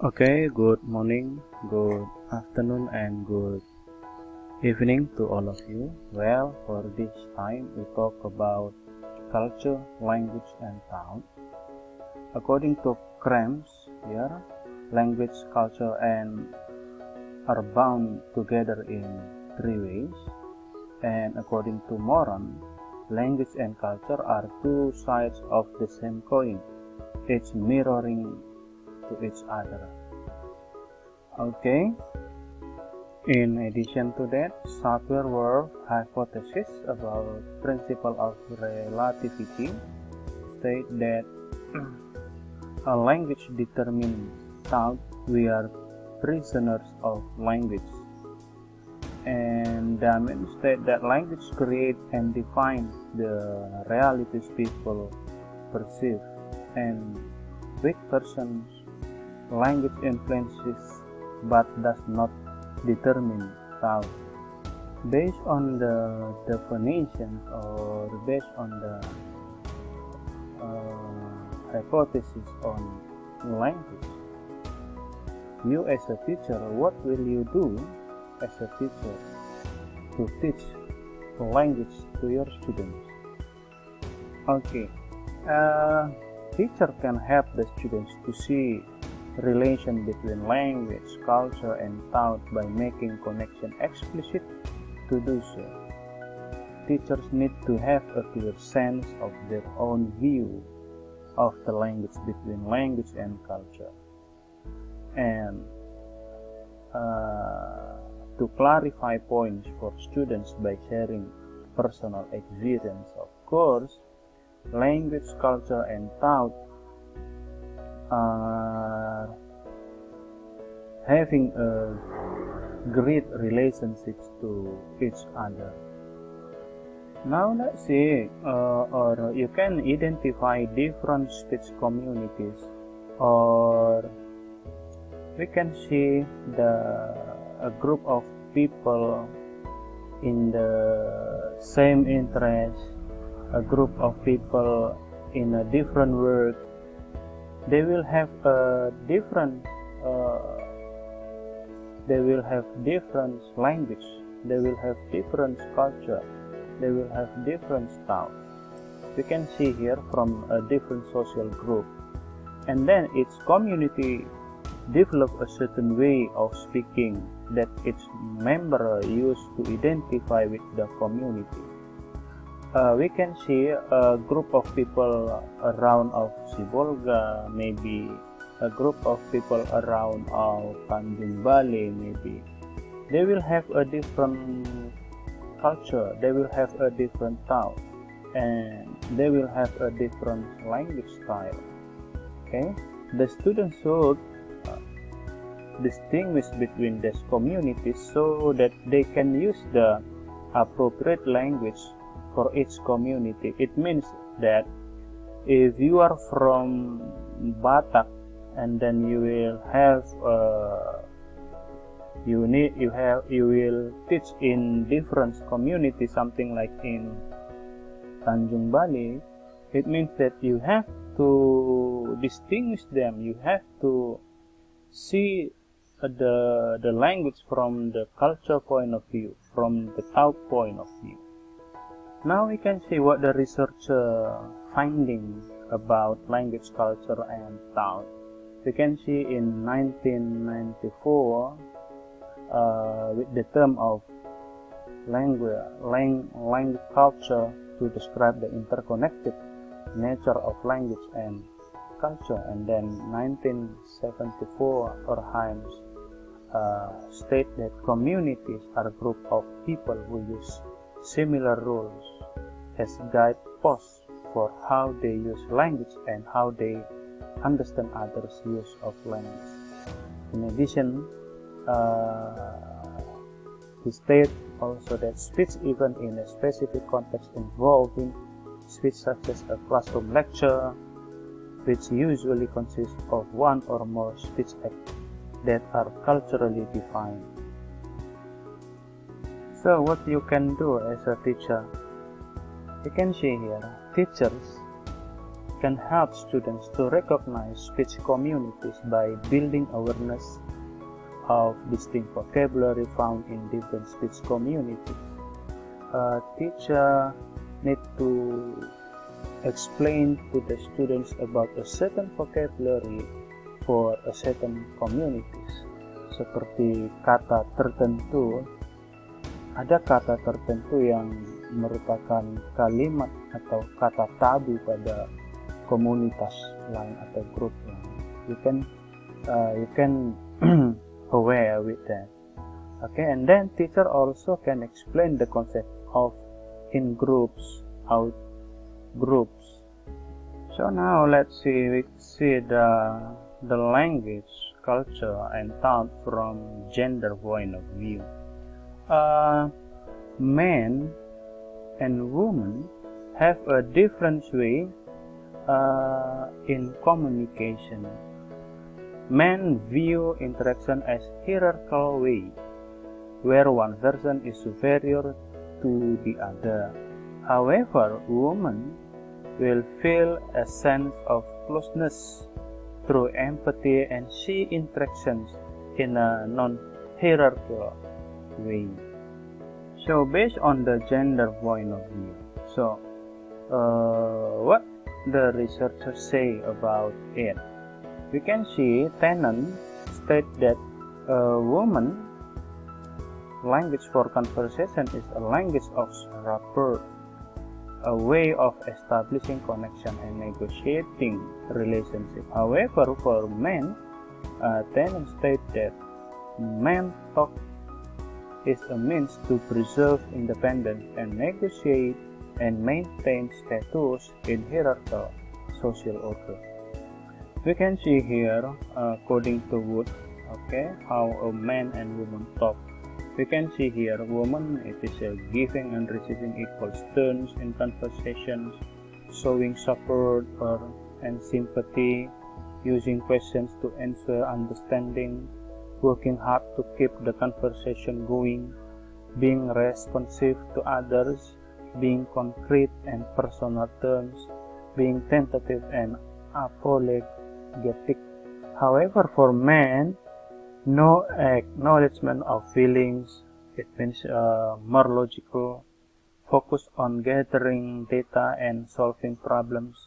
Okay, good morning, good afternoon, and good evening to all of you. Well, for this time, we talk about culture, language, and thought. According to Krems, here, language, culture, and are bound together in three ways. And according to Moran, language and culture are two sides of the same coin, each mirroring to each other. Okay. In addition to that, Sapir-Whorf hypothesis about principle of relativity state that a language determines thought. We are prisoners of language. And Damen state that language creates and defines the realities people perceive, and with persons, language influences but does not determine thought. Based on the definitions or based on the hypothesis on language, you as a teacher, what will you do as a teacher to teach language to your students? Okay, teacher can help the students to see relation between language, culture, and thought by making connection explicit. To do so, teachers need to have a clear sense of their own view of the language between language and culture, and to clarify points for students by sharing personal experience. Of course, language, culture, and thought are having a great relationships to each other. Now let's see, or you can identify different speech communities, or we can see a group of people in the same interest, a group of people in a different work. They will have a different language, they will have different culture, they will have different style. We can see here from a different social group, and then each community develop a certain way of speaking that each member use to identify with the community. We can see a group of people around of Sibolga, maybe a group of people around of Tanjung Balai, maybe they will have a different culture, they will have a different thought, and they will have a different language style. Okay, the students should distinguish between these communities so that they can use the appropriate language for each community. It means that if you are from Batak, and then you will have you will teach in different communities, something like in Tanjung Balai, it means that you have to distinguish them, you have to see the language from the culture point of view, from the thought point of view. Now we can see what the researcher finding about language, culture, and thought. We can see in 1994 with the term of language culture to describe the interconnected nature of language and culture, and then 1974 Orheims state that communities are a group of people who use similar rules as guideposts for how they use language and how they understand others' use of language. In addition, he states also that speech, even in a specific context involving speech such as a classroom lecture, which usually consists of one or more speech acts that are culturally defined. So what you can do as a teacher, you can see here, teachers can help students to recognize speech communities by building awareness of distinct vocabulary found in different speech communities. A teacher need to explain to the students about a certain vocabulary for a certain communities. Seperti kata tertentu, ada kata tertentu yang merupakan kalimat atau kata tabu pada komunitas lain atau grup lain. You can aware with that. Okay, and then teacher also can explain the concept of in groups, out groups. So now let's see the language, culture, and thought from gender point of view. Men and women have a different way in communication. Men view interaction as hierarchical way, where one person is superior to the other. However, women will feel a sense of closeness through empathy and see interactions in a non-hierarchical way. So based on the gender point of view, so what the researchers say about it, we can see Tennant state that a woman language for conversation is a language of rapport, a way of establishing connection and negotiating relationship. However, for men, Tennant states that men talk is a means to preserve independence and negotiate and maintain status in hierarchical social order. We can see here, according to Wood, okay, how a man and woman talk. We can see here, woman, it is a giving and receiving equal turns in conversations, showing support and sympathy, using questions to ensure understanding, working hard to keep the conversation going, being responsive to others, being concrete and personal terms, being tentative and apologetic. However, for men, no acknowledgement of feelings, it means more logical, focus on gathering data and solving problems,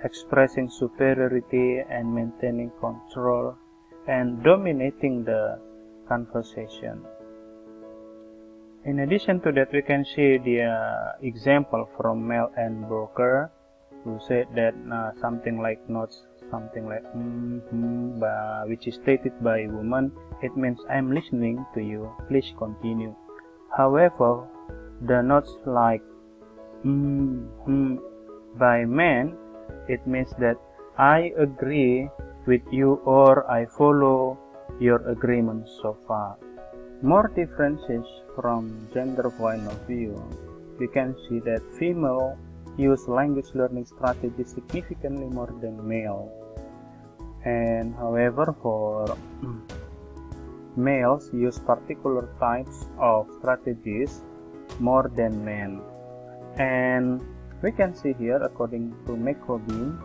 expressing superiority and maintaining control, and dominating the conversation. In addition to that, we can see the example from Mel and Broker, who said that something like notes, something like which is stated by woman, it means I'm listening to you, please continue. However, the notes like by men, it means that I agree with you or I follow your agreement so far. More differences from gender point of view, we can see that female use language learning strategies significantly more than male. And however, for males use particular types of strategies more than men. And we can see here, according to McRobin,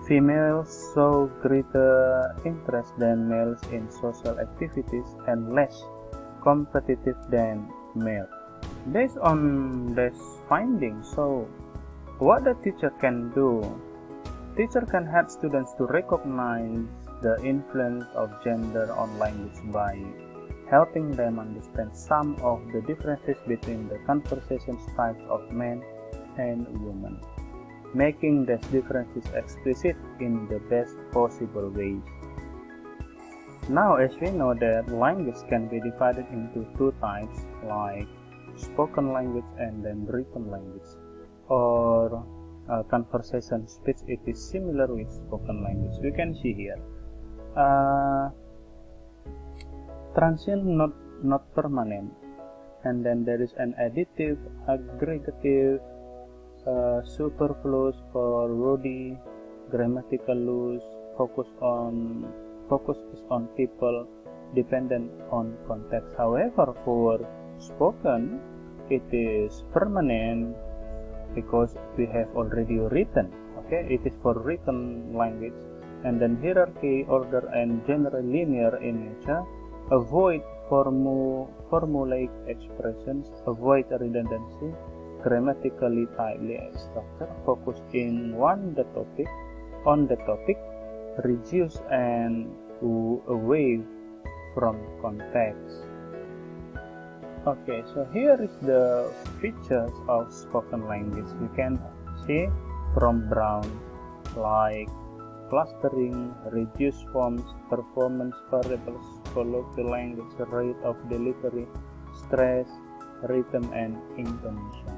females show greater interest than males in social activities and less competitive than males. Based on this finding, so what the teacher can do? Teacher can help students to recognize the influence of gender on language by helping them understand some of the differences between the conversation styles of men and women, making these differences explicit in the best possible ways. Now, as we know that language can be divided into two types, like spoken language and then written language, or conversation speech, it is similar with spoken language. We can see here transient, not permanent, and then there is an additive, aggregative, superfluous or wordy, grammatical loose, focus is on people, dependent on context. However, for spoken, it is permanent because we have already written. Okay, it is for written language. And then hierarchy, order, and generally linear in nature. Avoid formulaic expressions, avoid redundancy, grammatically tightly structured, focus on the topic, reduce and away from context. Okay, so here is the features of spoken language. You can see from Brown, like clustering, reduced forms, performance variables, colloquial language, rate of delivery, stress, rhythm, and intonation.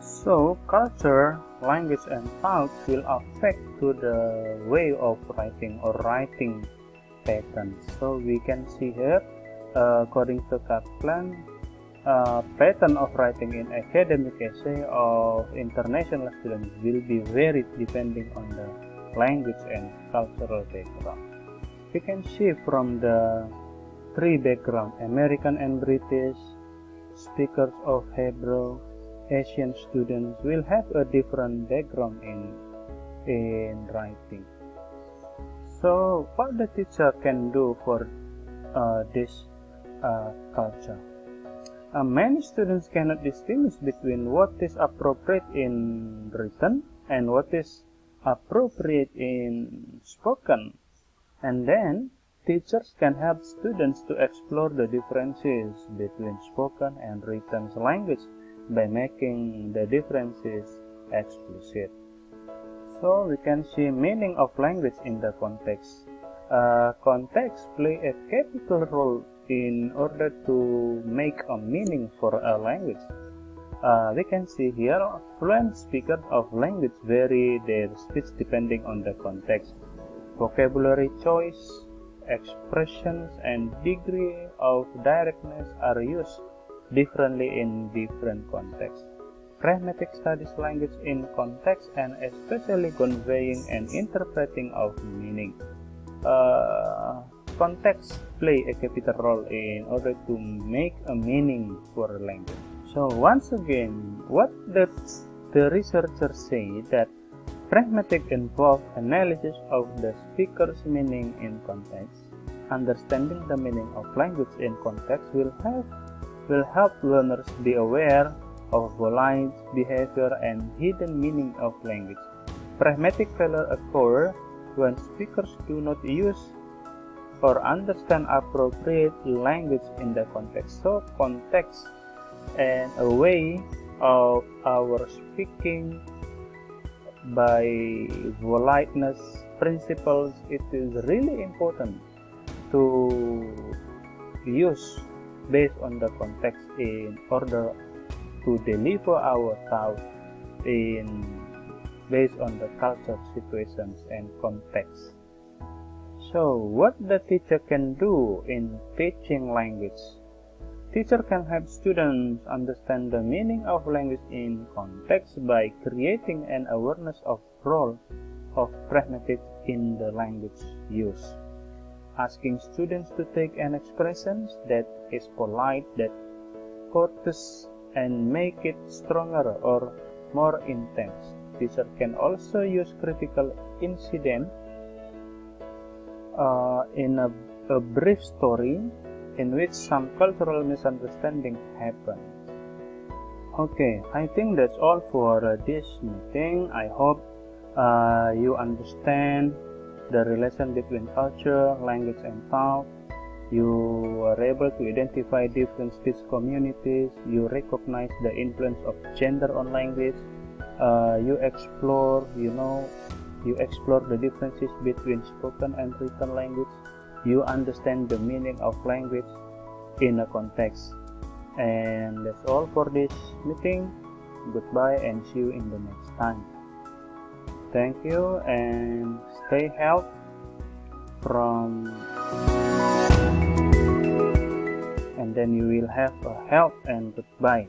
So, culture, language, and thought will affect to the way of writing or writing patterns. So, we can see here, according to Kaplan, pattern of writing in academic essay of international students will be varied depending on the language and cultural background. We can see from the three background, American and British, speakers of Hebrew, Asian students will have a different background in writing. So what the teacher can do for this culture? Many students cannot distinguish between what is appropriate in written and what is appropriate in spoken, and then teachers can help students to explore the differences between spoken and written language by making the differences explicit. So we can see meaning of language in the context. Context play a capital role in order to make a meaning for a language. We can see here fluent speakers of language vary their speech depending on the context. Vocabulary choice, expressions, and degree of directness are used differently in different contexts. Pragmatic studies language in context and especially conveying and interpreting of meaning. Context play a capital role in order to make a meaning for a language. So once again, what the researchers say that pragmatic involves analysis of the speaker's meaning in context. Understanding the meaning of language in context will help learners be aware of volatile behavior and hidden meaning of language. Pragmatic failure occurs when speakers do not use or understand appropriate language in the context. So context and a way of our speaking by politeness principles, it is really important to use based on the context in order to deliver our thoughts based on the culture, situations, and context. So what the teacher can do in teaching language? Teacher can help students understand the meaning of language in context by creating an awareness of role of pragmatic in the language use. Asking students to take an expression that is polite, that courteous, and make it stronger or more intense. Teacher can also use critical incident in a brief story in which some cultural misunderstanding happen. Okay, I think that's all for this meeting. I hope you understand the relation between culture, language, and thought. You are able to identify different speech communities. You recognize the influence of gender on language. You explore the differences between spoken and written language. You understand the meaning of language in a context. And that's all for this meeting. Goodbye and see you in the next time. Thank you and stay healthy and then you will have a health and goodbye.